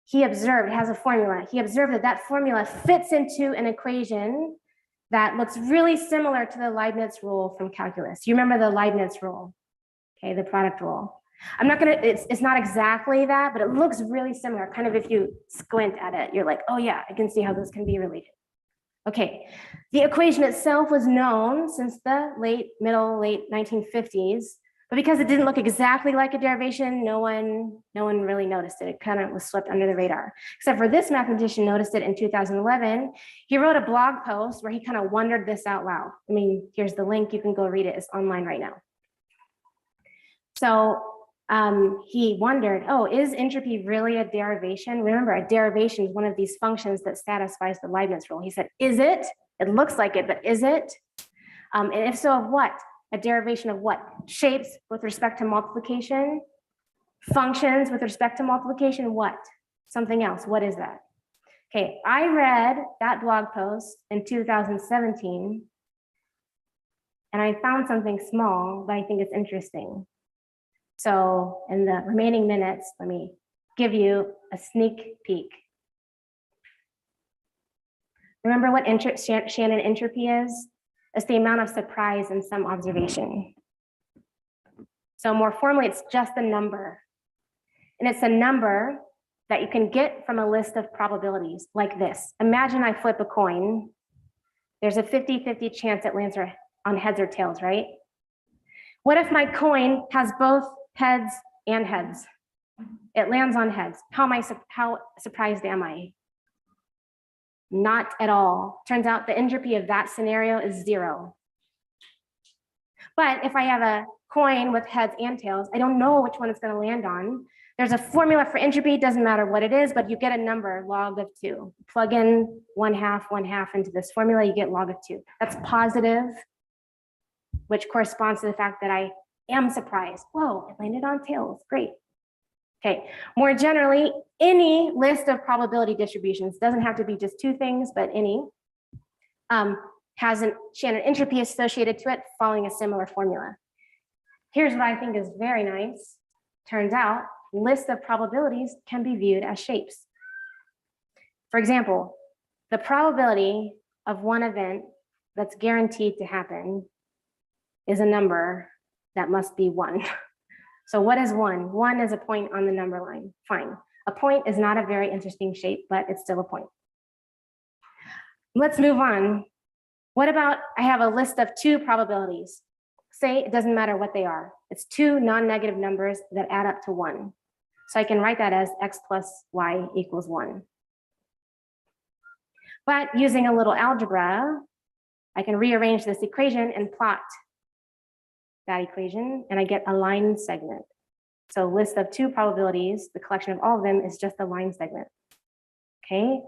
He observed, it has a formula. He observed that that formula fits into an equation that looks really similar to the Leibniz rule from calculus. You remember the Leibniz rule, okay, the product rule. I'm not gonna, it's not exactly that, but it looks really similar. Kind of if you squint at it, you're like, oh yeah, I can see how those can be related. Okay, the equation itself was known since the late 1950s, but because it didn't look exactly like a derivation, no one really noticed it. It kind of was swept under the radar, except for this mathematician noticed it in 2011. He wrote a blog post where he kind of wondered this out loud. I mean, here's the link, you can go read it, it's online right now. So he wondered, oh, is entropy really a derivation? Remember, a derivation is one of these functions that satisfies the Leibniz rule. He said, is it? It looks like it, but is it? And if so, of what? A derivation of what? Shapes with respect to multiplication, functions with respect to multiplication, what? Something else, what is that? Okay, I read that blog post in 2017, and I found something small, but I think it's interesting. So in the remaining minutes, let me give you a sneak peek. Remember what Shannon entropy is? It's the amount of surprise in some observation. So more formally, it's just a number. And it's a number that you can get from a list of probabilities like this. Imagine I flip a coin. There's a 50-50 chance it lands on heads or tails, right? What if my coin has both heads and heads? It lands on heads. How surprised am I? Not at all. Turns out the entropy of that scenario is 0. But if I have a coin with heads and tails, I don't know which one it's going to land on. There's a formula for entropy, doesn't matter what it is, but you get a number, log of 2. Plug in 1/2 into this formula, you get log of 2. That's positive, which corresponds to the fact that I am surprised. Whoa, it landed on tails, great. Okay, more generally, any list of probability distributions, doesn't have to be just 2 things, but any, has a Shannon entropy associated to it following a similar formula. Here's what I think is very nice. Turns out, lists of probabilities can be viewed as shapes. For example, the probability of one event that's guaranteed to happen is a number that must be 1. So what is 1? 1 is a point on the number line. Fine. A point is not a very interesting shape, but it's still a point. Let's move on. What about, I have a list of 2 probabilities. Say it doesn't matter what they are. It's 2 non-negative numbers that add up to 1. So I can write that as x plus y equals 1. But using a little algebra, I can rearrange this equation and plot that equation, and I get a line segment. So list of 2 probabilities, the collection of all of them is just a line segment. Okay,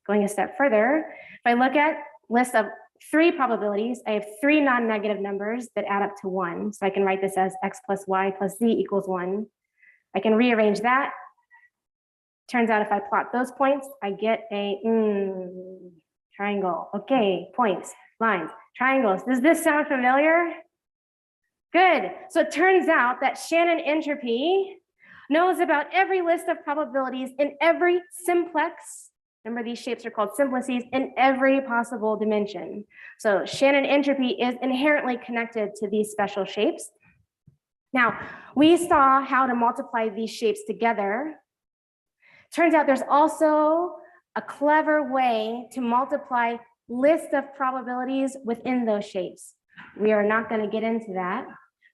going a step further, if I look at list of 3 probabilities, I have 3 non-negative numbers that add up to 1. So I can write this as x plus y plus z equals 1. I can rearrange that. Turns out if I plot those points, I get a triangle. Okay, points, lines, triangles. Does this sound familiar? Good. So it turns out that Shannon entropy knows about every list of probabilities in every simplex. Remember, these shapes are called simplices in every possible dimension. So Shannon entropy is inherently connected to these special shapes. Now, we saw how to multiply these shapes together. Turns out there's also a clever way to multiply lists of probabilities within those shapes. We are not going to get into that.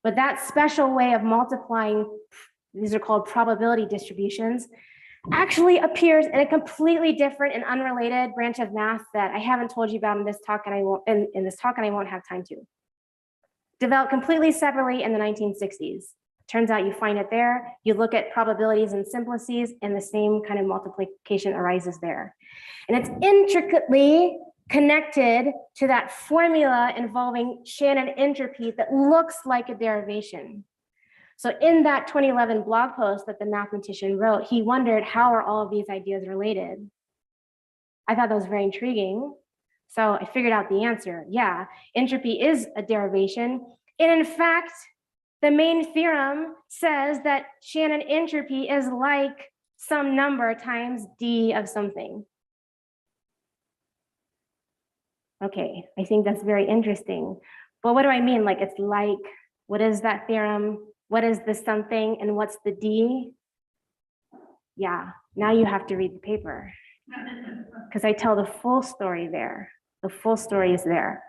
But that special way of multiplying, these are called probability distributions, actually appears in a completely different and unrelated branch of math that I haven't told you about in this talk, and I won't in this talk, and I won't have time to. Developed completely separately in the 1960s. Turns out you find it there. You look at probabilities and simplices, and the same kind of multiplication arises there. And it's intricately connected to that formula involving Shannon entropy that looks like a derivation. So in that 2011 blog post that the mathematician wrote, he wondered, how are all of these ideas related? I thought that was very intriguing. So I figured out the answer. Yeah, entropy is a derivation. And in fact, the main theorem says that Shannon entropy is like some number times d of something. Okay, I think that's very interesting. But what do I mean? Like, it's like, what is that theorem? What is the something and what's the d? Yeah, now you have to read the paper because I tell the full story there. The full story is there.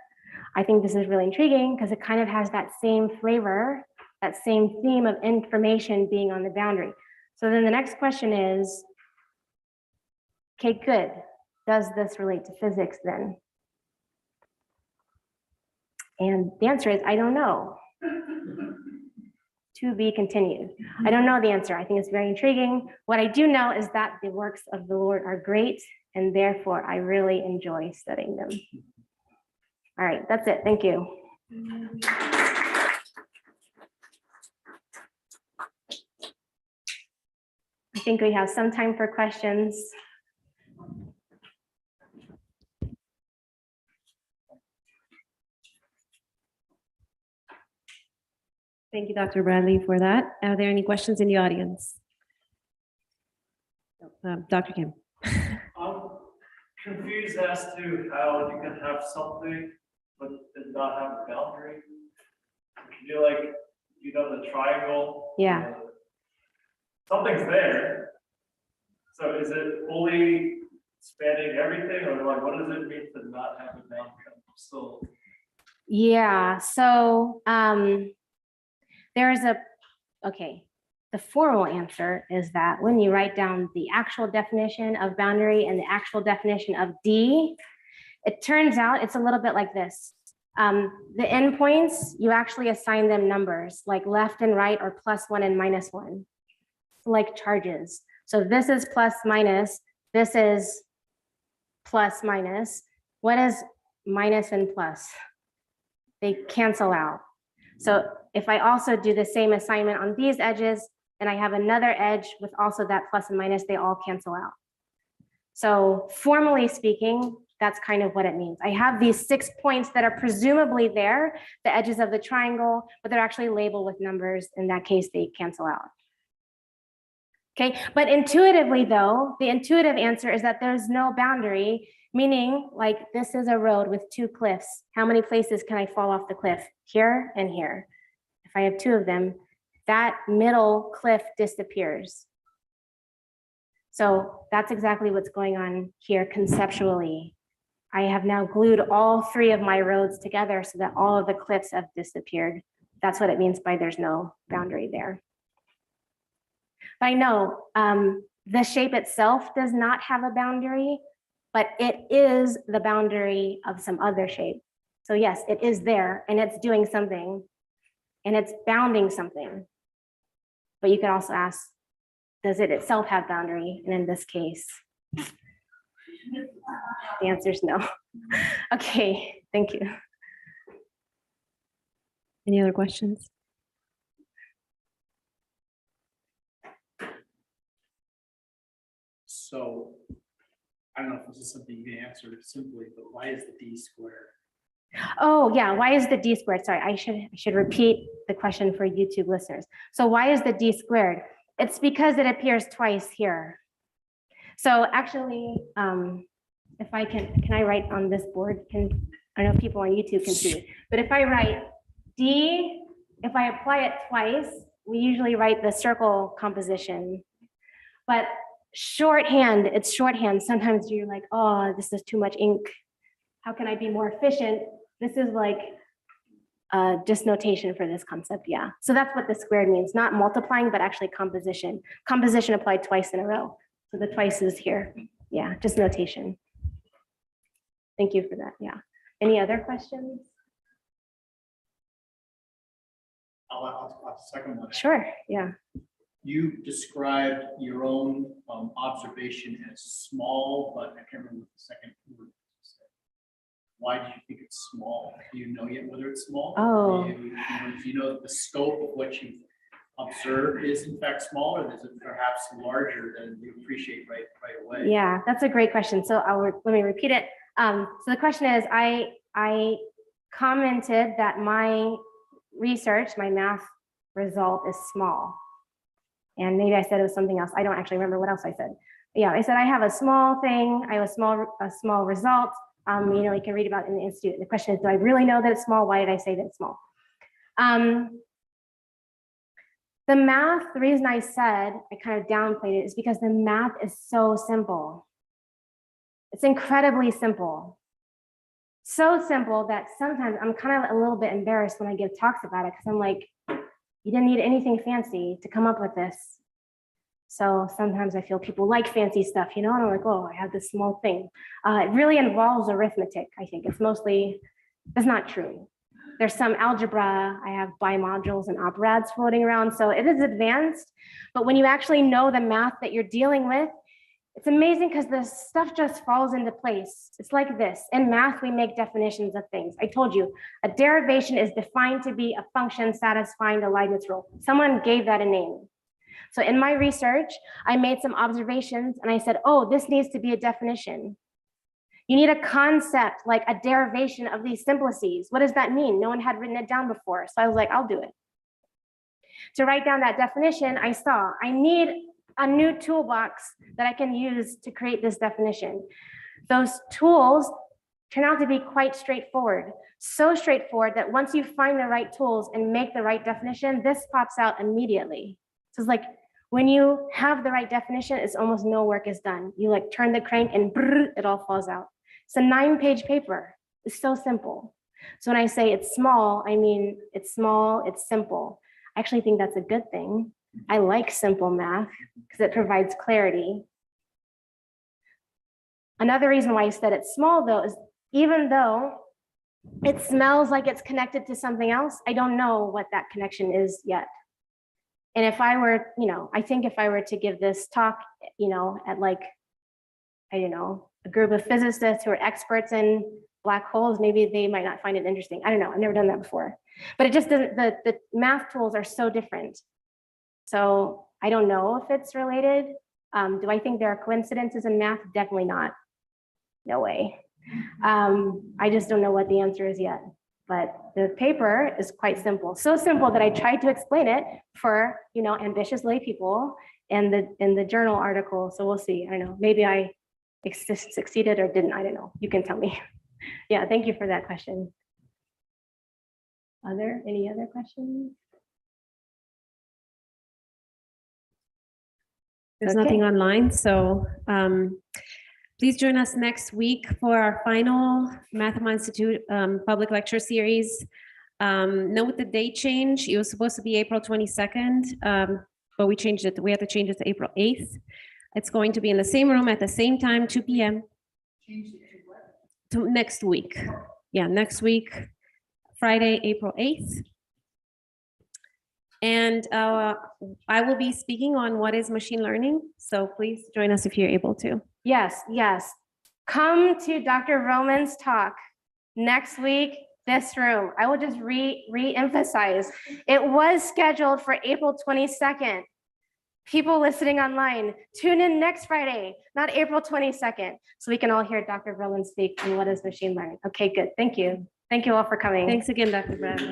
I think this is really intriguing because it kind of has that same flavor, that same theme of information being on the boundary. So then the next question is, okay, good. Does this relate to physics then? And the answer is, I don't know. To be continued. I don't know the answer. I think it's very intriguing. What I do know is that the works of the Lord are great, and therefore I really enjoy studying them. All right, that's it. Thank you. I think we have some time for questions. Thank you, Dr. Bradley, for that. Are there any questions in the audience? Dr. Kim. I'm confused as to how you can have something but not have a boundary. You like, you know, the triangle. Yeah. Something's there. So is it fully spanning everything, or like, what does it mean to not have a boundary? I'm still. Yeah, so okay, the formal answer is that when you write down the actual definition of boundary and the actual definition of D, it turns out it's a little bit like this. The endpoints, you actually assign them numbers like left and right or +1 and -1, like charges. So this is plus minus, this is plus minus. What is minus and plus? They cancel out. So if I also do the same assignment on these edges, and I have another edge with also that plus and minus, they all cancel out. So formally speaking, that's kind of what it means. I have these 6 points that are presumably there, the edges of the triangle, but they're actually labeled with numbers. In that case, they cancel out. Okay, but intuitively though, the intuitive answer is that there's no boundary, meaning like this is a road with 2 cliffs. How many places can I fall off the cliff? Here and here. If I have 2 of them, that middle cliff disappears. So that's exactly what's going on here conceptually. I have now glued all 3 of my roads together so that all of the cliffs have disappeared. That's what it means by there's no boundary there. But I know the shape itself does not have a boundary, but it is the boundary of some other shape. So yes, it is there and it's doing something and it's bounding something. But you can also ask, does it itself have boundary? And in this case, the answer is no. Okay, thank you. Any other questions? So I don't know if this is something you can answer simply, but why is the D squared? Oh yeah, why is the D squared? Sorry, I should repeat the question for YouTube listeners. So why is the D squared? It's because it appears twice here. So actually, if I can I write on this board? I don't know if people on YouTube can see it, but if I write D, if I apply it twice, we usually write the circle composition. But shorthand, it's shorthand. Sometimes you're like, oh, this is too much ink. How can I be more efficient? This is like just notation for this concept, yeah. So that's what the squared means, not multiplying, but actually composition. Composition applied twice in a row. So the twice is here, yeah, just notation. Thank you for that, yeah. Any other questions? I'll second one. Sure, yeah. You described your own observation as small, but I can't remember what the second word was. Why do you think it's small? Do you know yet whether it's small? Oh. Do you know the scope of what you've observed is in fact smaller, or is it perhaps larger than you appreciate right away? Yeah, that's a great question. So let me repeat it. So the question is, I commented that my research, my math result is small. And maybe I said it was something else. I don't actually remember what else I said. Yeah, I said I have a small thing. I have a small result. You know, you can read about it in the institute. The question is, do I really know that it's small? Why did I say that it's small? The math, the reason I said I kind of downplayed it is because the math is so simple. It's incredibly simple. So simple that sometimes I'm kind of a little bit embarrassed when I give talks about it because I'm like, you didn't need anything fancy to come up with this. So sometimes I feel people like fancy stuff, you know, and I'm like, oh, I have this small thing. It really involves arithmetic, I think. It's not true. There's some algebra, I have bimodules and operads floating around, so it is advanced, but when you actually know the math that you're dealing with, it's amazing because the stuff just falls into place. It's like this. In math, we make definitions of things. I told you, a derivation is defined to be a function satisfying the Leibniz rule. Someone gave that a name. So in my research, I made some observations and I said, oh, this needs to be a definition. You need a concept, like a derivation of these simplices. What does that mean? No one had written it down before. So I was like, I'll do it. To write down that definition, I saw I need a new toolbox that I can use to create this definition. Those tools turn out to be quite straightforward. So straightforward that once you find the right tools and make the right definition, this pops out immediately. So it's like, when you have the right definition, it's almost no work is done. You like turn the crank and brrr, it all falls out. It's a 9-page paper. It's so simple. So when I say it's small, I mean, it's small, it's simple. I actually think that's a good thing. I like simple math because it provides clarity. Another reason why I said it's small though, is even though it smells like it's connected to something else, I don't know what that connection is yet. And if I were, you know, I think if I were to give this talk, you know, at like, I don't know, a group of physicists who are experts in black holes, maybe they might not find it interesting. I don't know, I've never done that before. But it just doesn't, the math tools are so different. So I don't know if it's related. Do I think there are coincidences in math? Definitely not. No way. I just don't know what the answer is yet. But the paper is quite simple. So simple that I tried to explain it for, you know, ambitious lay people in the journal article. So we'll see. I don't know. Maybe I succeeded or didn't. I don't know. You can tell me. Yeah, thank you for that question. Are there any other questions? There's Okay. nothing online, so please join us next week for our final Mathema Institute public lecture series. Note the date change. It was supposed to be April 22nd, but we changed it. We had to change it to April 8th. It's going to be in the same room at the same time, 2 p.m. to next week. Yeah, next week, Friday, April 8th. And I will be speaking on what is machine learning. So please join us if you're able to. Yes, yes. Come to Dr. Roman's talk next week, this room. I will just re-emphasize. It was scheduled for April 22nd. People listening online, tune in next Friday, not April 22nd, so we can all hear Dr. Roman speak on what is machine learning. Okay, good. Thank you. Thank you all for coming. Thanks again, Dr. Bradley.